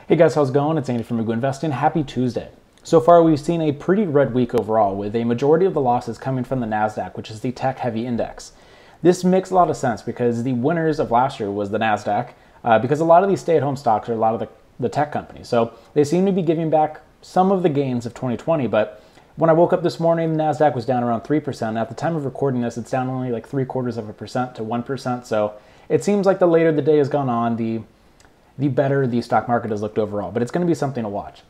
Hey guys, how's it going? It's Andy from Magoo Investing. Happy Tuesday. So far, we've seen a pretty red week overall, with a majority of the losses coming from the NASDAQ, which is the tech-heavy index. This makes a lot of sense because the winners of last year was the NASDAQ, because a lot of these stay-at-home stocks are a lot of the tech companies. So they seem to be giving back some of the gains of 2020, but when I woke up this morning, the NASDAQ was down around 3%. At the time of recording this, it's down only like 0.75% to 1%. So it seems like the later the day has gone on, the better the stock market has looked overall, but it's going to be something to watch.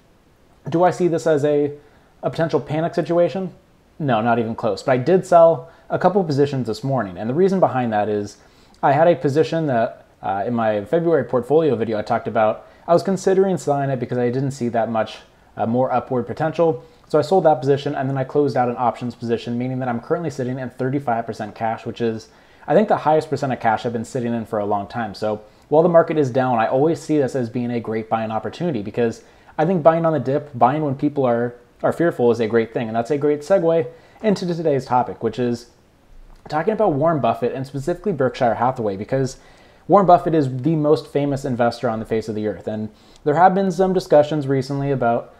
Do I see this as a potential panic situation? No, not even close. But I did sell a couple of positions this morning, and the reason behind that is I had a position that in my February portfolio video I talked about. I was considering selling it because I didn't see that much more upward potential. So I sold that position, and then I closed out an options position, meaning that I'm currently sitting in 35% cash, which is, I think, the highest percent of cash I've been sitting in for a long time. So while the market is down, I always see this as being a great buying opportunity, because I think buying on the dip, buying when people are fearful, is a great thing. And that's a great segue into today's topic, which is talking about Warren Buffett and specifically Berkshire Hathaway, because Warren Buffett is the most famous investor on the face of the earth. And there have been some discussions recently about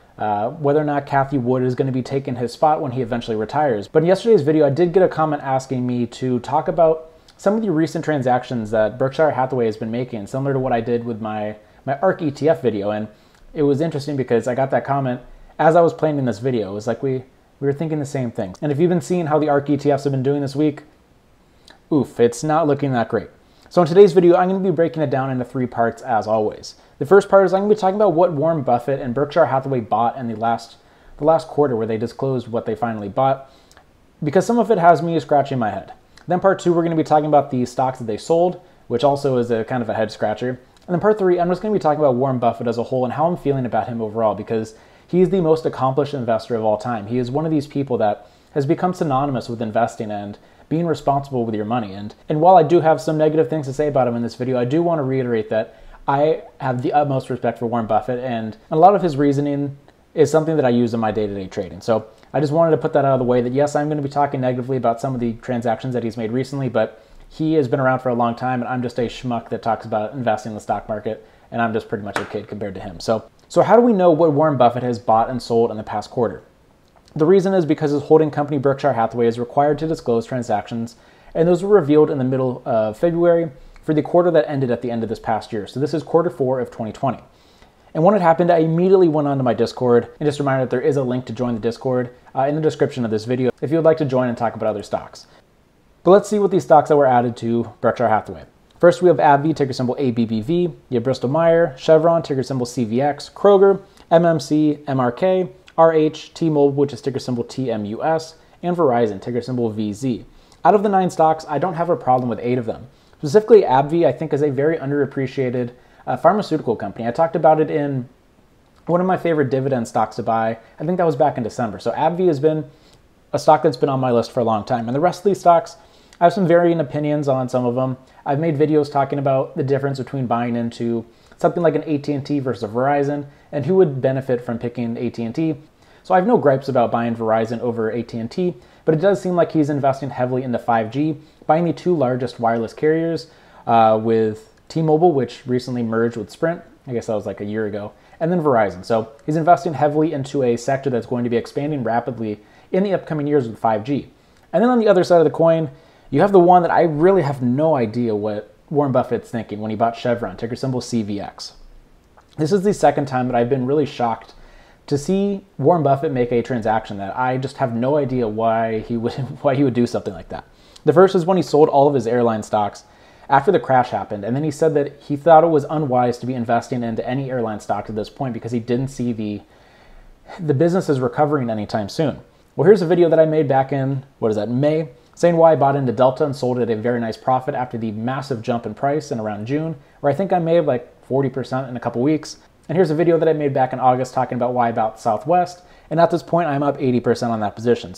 whether or not Cathie Wood is going to be taking his spot when he eventually retires. But in yesterday's video, I did get a comment asking me to talk about some of the recent transactions that Berkshire Hathaway has been making, similar to what I did with my ARK ETF video. And it was interesting because I got that comment as I was planning this video. It was like we were thinking the same things. And if you've been seeing how the ARK ETFs have been doing this week, oof, it's not looking that great. So in today's video, I'm going to be breaking it down into 3 parts as always. The first part is I'm going to be talking about what Warren Buffett and Berkshire Hathaway bought in the last quarter, where they disclosed what they finally bought, because some of it has me scratching my head. Then part 2, we're going to be talking about the stocks that they sold, which also is a kind of a head scratcher. And then part 3, I'm just going to be talking about Warren Buffett as a whole and how I'm feeling about him overall, because he's the most accomplished investor of all time. He is one of these people that has become synonymous with investing and being responsible with your money. And while I do have some negative things to say about him in this video, I do want to reiterate that I have the utmost respect for Warren Buffett, and a lot of his reasoning is something that I use in my day-to-day trading. So I just wanted to put that out of the way, that yes, I'm going to be talking negatively about some of the transactions that he's made recently, but he has been around for a long time, and I'm just a schmuck that talks about investing in the stock market, and I'm just pretty much a kid compared to him. So how do we know what Warren Buffett has bought and sold in the past quarter? The reason is because his holding company Berkshire Hathaway is required to disclose transactions, and those were revealed in the middle of February for the quarter that ended at the end of this past year. So this is quarter 4 of 2020. And when it happened, I immediately went onto my Discord. And just a reminder that there is a link to join the Discord in the description of this video if you would like to join and talk about other stocks. But let's see what these stocks that were added to Berkshire Hathaway. First, we have Abbvie, ticker symbol ABBV. You have Bristol Myers, Chevron, ticker symbol CVX, Kroger, MMC, MRK, RH, T-Mobile, which is ticker symbol TMUS, and Verizon, ticker symbol VZ. Out of the 9 stocks, I don't have a problem with 8 of them. Specifically, Abbvie, I think, is a very underappreciated pharmaceutical company. I talked about it in one of my favorite dividend stocks to buy. I think that was back in December. So Abbvie has been a stock that's been on my list for a long time. And the rest of these stocks, I have some varying opinions on some of them. I've made videos talking about the difference between buying into something like an AT&T versus Verizon, and who would benefit from picking AT&T. So I have no gripes about buying Verizon over AT&T, but it does seem like he's investing heavily into 5G, buying the 2 largest wireless carriers with T-Mobile, which recently merged with Sprint. I guess that was like a year ago. And then Verizon. So he's investing heavily into a sector that's going to be expanding rapidly in the upcoming years with 5G. And then on the other side of the coin, you have the one that I really have no idea what Warren Buffett's thinking when he bought Chevron, ticker symbol CVX. This is the second time that I've been really shocked to see Warren Buffett make a transaction that I just have no idea why he would do something like that. The first is when he sold all of his airline stocks after the crash happened, and then he said that he thought it was unwise to be investing into any airline stock at this point because he didn't see the businesses recovering anytime soon. Well, here's a video that I made back in, May, saying why I bought into Delta and sold it at a very nice profit after the massive jump in price in around June, where I think I made like 40% in a couple weeks. And here's a video that I made back in August talking about why I bought Southwest, and at this point I'm up 80% on that position.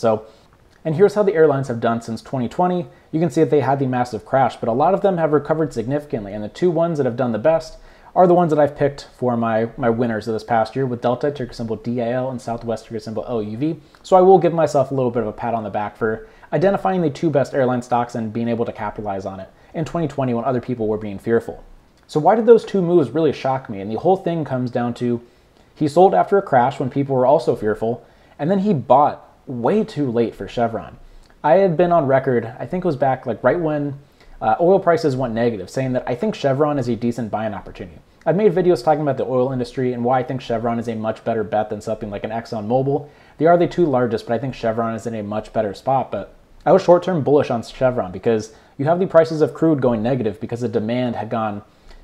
And here's how the airlines have done since 2020. You can see that they had the massive crash, but a lot of them have recovered significantly, and the 2 ones that have done the best are the ones that I've picked for my winners of this past year, with Delta, ticker symbol DAL, and Southwest, ticker symbol LUV. So I will give myself a little bit of a pat on the back for identifying the 2 best airline stocks and being able to capitalize on it in 2020 when other people were being fearful. So why did those two moves really shock me? And the whole thing comes down to he sold after a crash when people were also fearful, and then he bought way too late for Chevron. I had been on record, I think it was back like right when oil prices went negative, saying that I think Chevron is a decent buying opportunity. I've made videos talking about the oil industry and why I think Chevron is a much better bet than something like an Exxon Mobil. They are the two largest, but I think Chevron is in a much better spot. But I was short-term bullish on Chevron because you have the prices of crude going negative because the demand had gone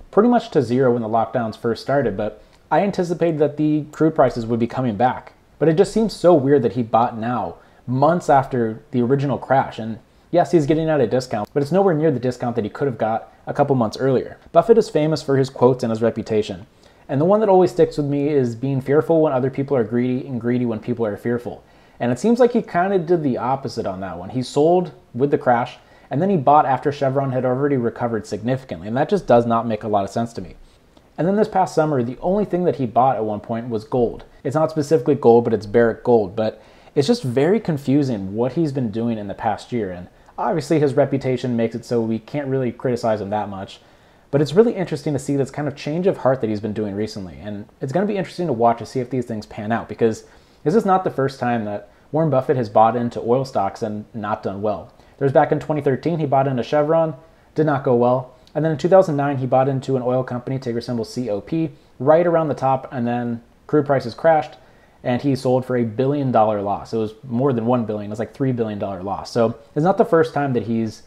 pretty much to zero when the lockdowns first started, but I anticipated that the crude prices would be coming back. But it just seems so weird that he bought now, months after the original crash. And yes, he's getting at a discount, but it's nowhere near the discount that he could have got a couple months earlier. Buffett is famous for his quotes and his reputation. And the one that always sticks with me is being fearful when other people are greedy and greedy when people are fearful. And it seems like he kind of did the opposite on that one. He sold with the crash, and then he bought after Chevron had already recovered significantly, and that just does not make a lot of sense to me. And then this past summer, the only thing that he bought at one point was gold. It's not specifically gold, but it's Barrick gold, but it's just very confusing what he's been doing in the past year, and obviously his reputation makes it so we can't really criticize him that much, but it's really interesting to see this kind of change of heart that he's been doing recently, and it's going to be interesting to watch to see if these things pan out, because this is not the first time that Warren Buffett has bought into oil stocks and not done well. There's back in 2013, he bought into Chevron, did not go well. And then in 2009, he bought into an oil company, ticker symbol COP, right around the top, and then crude prices crashed, and he sold for $1 billion loss. It was more than $1 billion, it was like $3 billion loss. So it's not the first time that he's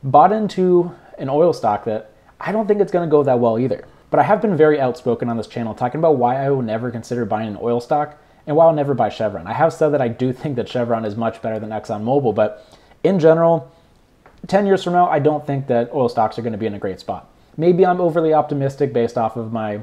bought into an oil stock that I don't think it's gonna go that well either. But I have been very outspoken on this channel talking about why I will never consider buying an oil stock and why I'll never buy Chevron. I have said that I do think that Chevron is much better than Exxon Mobil, but in general, 10 years from now, I don't think that oil stocks are going to be in a great spot. Maybe I'm overly optimistic based off of my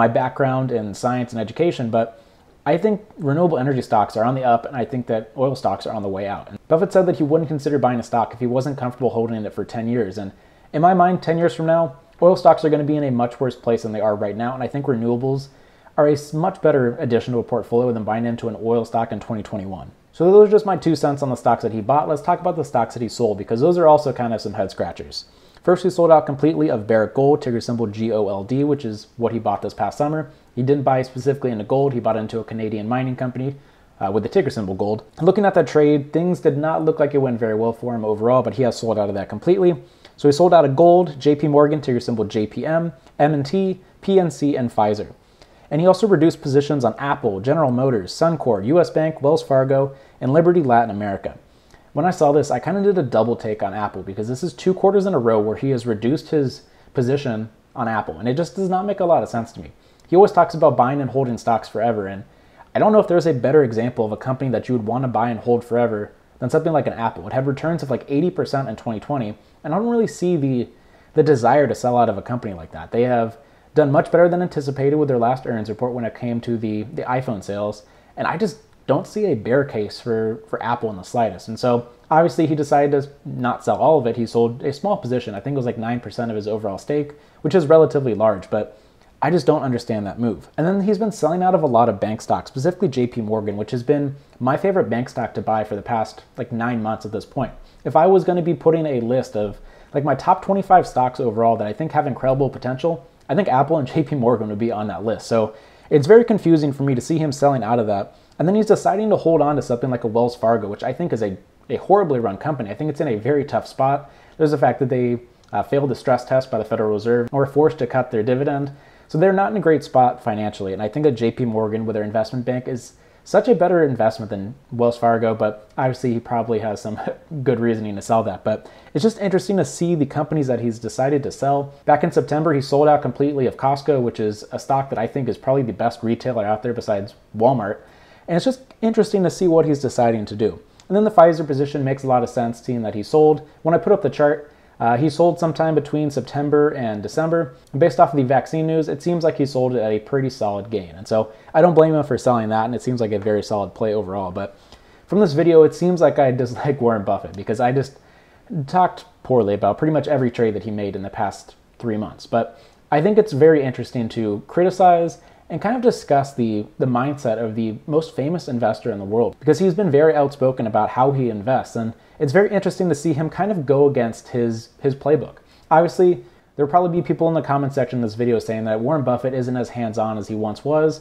background in science and education, but I think renewable energy stocks are on the up, and I think that oil stocks are on the way out. And Buffett said that he wouldn't consider buying a stock if he wasn't comfortable holding it for 10 years. And in my mind, 10 years from now, oil stocks are going to be in a much worse place than they are right now, and I think renewables are a much better addition to a portfolio than buying into an oil stock in 2021. So those are just my 2 cents on the stocks that he bought. Let's talk about the stocks that he sold, because those are also kind of some head scratchers. First, he sold out completely of Barrick Gold, ticker symbol GOLD, which is what he bought this past summer. He didn't buy specifically into gold. He bought into a Canadian mining company with the ticker symbol gold. Looking at that trade, things did not look like it went very well for him overall, but he has sold out of that completely. So he sold out of gold, JP Morgan, ticker symbol JPM, M&T, PNC, and Pfizer. And he also reduced positions on Apple, General Motors, Suncor, US Bank, Wells Fargo, and Liberty Latin America. When I saw this, I kind of did a double take on Apple, because this is 2 quarters in a row where he has reduced his position on Apple, and it just does not make a lot of sense to me. He always talks about buying and holding stocks forever, and I don't know if there's a better example of a company that you would want to buy and hold forever than something like an Apple. It had returns of like 80% in 2020, and I don't really see the desire to sell out of a company like that. They have done much better than anticipated with their last earnings report when it came to the iPhone sales, and I just don't see a bear case for Apple in the slightest. And so obviously he decided to not sell all of it. He sold a small position. I think it was like 9% of his overall stake, which is relatively large, but I just don't understand that move. And then he's been selling out of a lot of bank stocks, specifically JP Morgan, which has been my favorite bank stock to buy for the past like 9 months at this point. If I was going to be putting a list of like my top 25 stocks overall that I think have incredible potential, I think Apple and JP Morgan would be on that list. So it's very confusing for me to see him selling out of that. And then he's deciding to hold on to something like a WellsFargo, which I think is a horribly run company. I think it's in a very tough spot. There's the fact that they failed the stress test by the Federal Reserve and were forced to cut their dividend. So they're not in a great spot financially. And I think that JP Morgan with their investment bank is such a better investment than Wells Fargo, but obviously he probably has some good reasoning to sell that. But it's just interesting to see the companies that he's decided to sell. Back in September, he sold out completely of Costco, which is a stock that I think is probably the best retailer out there besides Walmart. And it's just interesting to see what he's deciding to do. And then the Pfizer position makes a lot of sense, seeing that he sold. When I put up the chart, he sold sometime between September and December. And based off of the vaccine news, it seems like he sold it at a pretty solid gain. And so I don't blame him for selling that, and it seems like a very solid play overall. But from this video, it seems like I dislike Warren Buffett, because I just talked poorly about pretty much every trade that he made in the past 3 months. But I think it's very interesting to criticize and kind of discuss the mindset of the most famous investor in the world, because he's been very outspoken about how he invests, and it's very interesting to see him kind of go against his playbook. Obviously, There'll probably be people in the comment section of this video saying that Warren Buffett isn't as hands-on as he once was,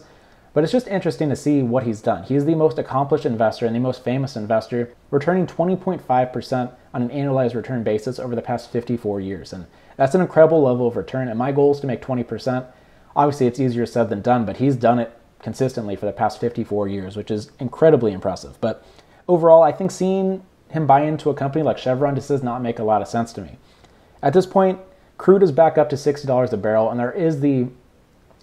but it's just interesting to see what he's done. He's the most accomplished investor and the most famous investor, returning 20.5% on an annualized return basis over the past 54 years. And that's an incredible level of return, and my goal is to make 20%. Obviously, it's easier said than done, but he's done it consistently for the past 54 years, which is incredibly impressive. But overall, I think seeing him buy into a company like Chevron just does not make a lot of sense to me. At this point, crude is back up to $60 a barrel, and there is the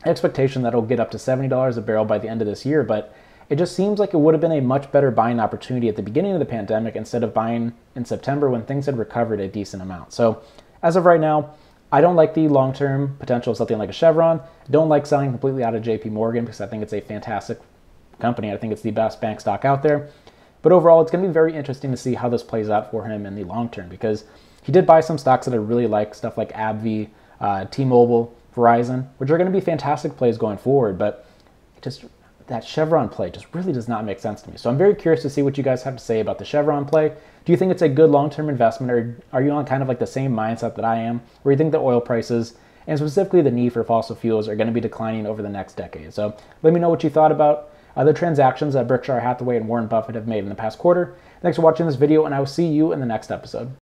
expectation that it'll get up to $70 a barrel by the end of this year, but it just seems like it would have been a much better buying opportunity at the beginning of the pandemic instead of buying in September when things had recovered a decent amount. So as of right now, I don't like the long-term potential of something like a Chevron. Don't like selling completely out of JP Morgan because I think it's a fantastic company. I think it's the best bank stock out there. But overall, it's going to be very interesting to see how this plays out for him in the long term, because he did buy some stocks that I really like, stuff like Abbvie, T-Mobile, Verizon, which are going to be fantastic plays going forward, but just that Chevron play just really does not make sense to me. So I'm very curious to see what you guys have to say about the Chevron play. Do you think it's a good long-term investment, or are you on kind of like the same mindset that I am, where you think the oil prices, and specifically the need for fossil fuels, are going to be declining over the next decade? So let me know what you thought about the transactions that Berkshire Hathaway and Warren Buffett have made in the past quarter. Thanks for watching this video, and I will see you in the next episode.